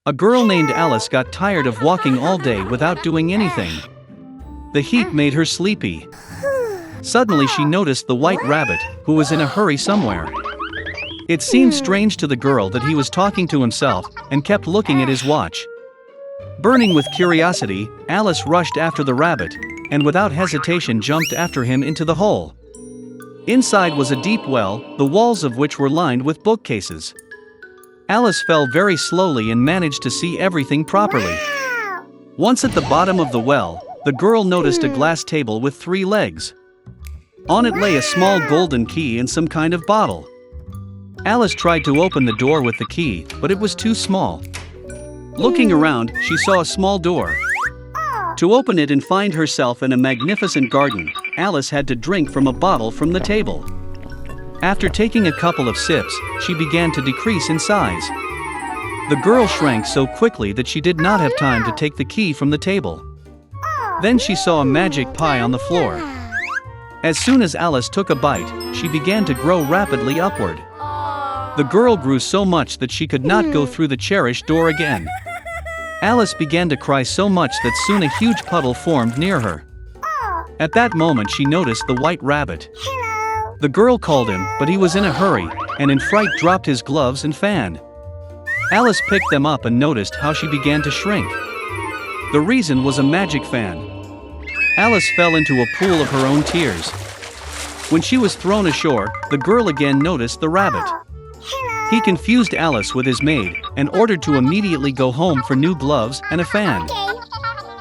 A girl named Alice got tired of walking all day without doing anything. The heat made her sleepy. Suddenly she noticed the white rabbit, who was in a hurry somewhere. It seemed strange to the girl that he was talking to himself, and kept looking at his watch. Burning with curiosity, Alice rushed after the rabbit, and without hesitation jumped after him into the hole. Inside was a deep well, the walls of which were lined with bookcases. Alice fell very slowly and managed to see everything properly. Once at the bottom of the well, the girl noticed a glass table with 3 legs. On it lay a small golden key and some kind of bottle. Alice tried to open the door with the key, but it was too small. Looking around, she saw a small door. To open it and find herself in a magnificent garden, Alice had to drink from a bottle from the table. After taking a couple of sips, she began to decrease in size. The girl shrank so quickly that she did not have time to take the key from the table. Then she saw a magic pie on the floor. As soon as Alice took a bite, she began to grow rapidly upward. The girl grew so much that she could not go through the cherished door again. Alice began to cry so much that soon a huge puddle formed near her. At that moment she noticed the white rabbit. The girl called him, but he was in a hurry, and in fright dropped his gloves and fan. Alice picked them up and noticed how she began to shrink. The reason was a magic fan. Alice fell into a pool of her own tears. When she was thrown ashore, the girl again noticed the rabbit. He confused Alice with his maid, and ordered to immediately go home for new gloves and a fan.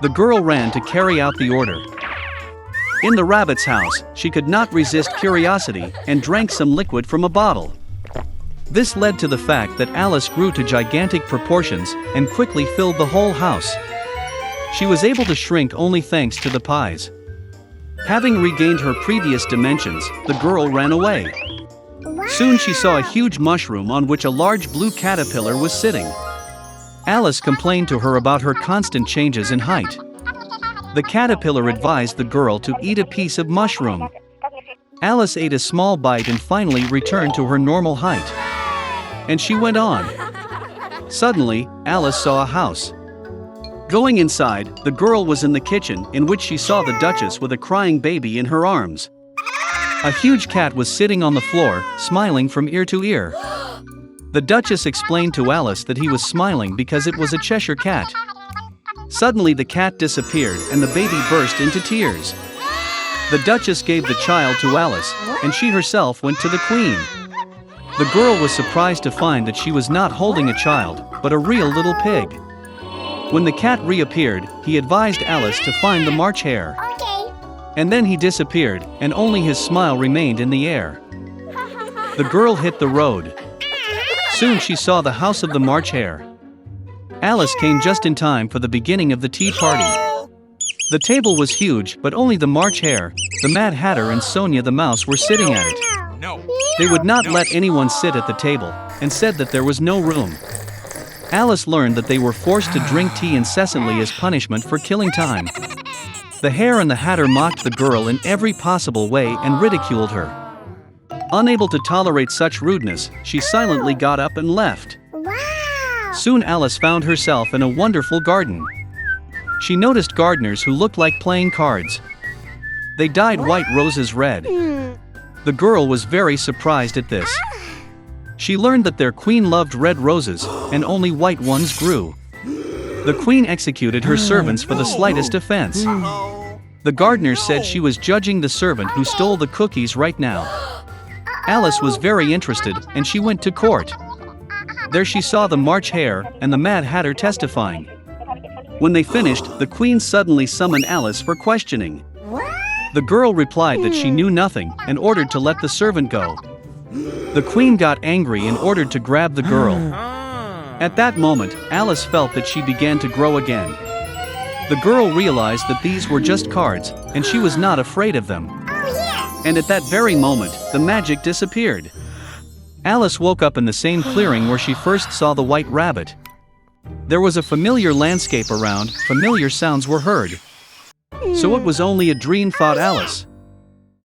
The girl ran to carry out the order. In the rabbit's house, she could not resist curiosity, and drank some liquid from a bottle. This led to the fact that Alice grew to gigantic proportions, and quickly filled the whole house. She was able to shrink only thanks to the pies. Having regained her previous dimensions, the girl ran away. Soon she saw a huge mushroom on which a large blue caterpillar was sitting. Alice complained to her about her constant changes in height. The caterpillar advised the girl to eat a piece of mushroom. Alice ate a small bite and finally returned to her normal height. And she went on. Suddenly, Alice saw a house. Going inside, the girl was in the kitchen, in which she saw the Duchess with a crying baby in her arms. A huge cat was sitting on the floor, smiling from ear to ear. The Duchess explained to Alice that he was smiling because it was a Cheshire cat. Suddenly the cat disappeared and the baby burst into tears. The Duchess gave the child to Alice, and she herself went to the Queen. The girl was surprised to find that she was not holding a child, but a real little pig. When the cat reappeared, he advised Alice to find the March hare. And then he disappeared, and only his smile remained in the air. The girl hit the road. Soon she saw the house of the March hare. Alice came just in time for the beginning of the tea party. The table was huge, but only the March hare, the Mad Hatter and Sonia the mouse were sitting at it. They would not let anyone sit at the table, and said that there was no room. Alice learned that they were forced to drink tea incessantly as punishment for killing time. The hare and the Hatter mocked the girl in every possible way and ridiculed her. Unable to tolerate such rudeness, she silently got up and left. Soon Alice found herself in a wonderful garden. She noticed gardeners who looked like playing cards. They dyed white roses red. The girl was very surprised at this. She learned that their queen loved red roses, and only white ones grew. The queen executed her servants for the slightest offense. The gardeners said she was judging the servant who stole the cookies right now. Alice was very interested, and she went to court. There she saw the March hare and the Mad Hatter testifying. When they finished, the Queen suddenly summoned Alice for questioning. The girl replied that she knew nothing and ordered to let the servant go. The Queen got angry and ordered to grab the girl. At that moment, Alice felt that she began to grow again. The girl realized that these were just cards, and she was not afraid of them. And at that very moment, the magic disappeared. Alice woke up in the same clearing where she first saw the white rabbit. There was a familiar landscape around, familiar sounds were heard. So it was only a dream, thought Alice.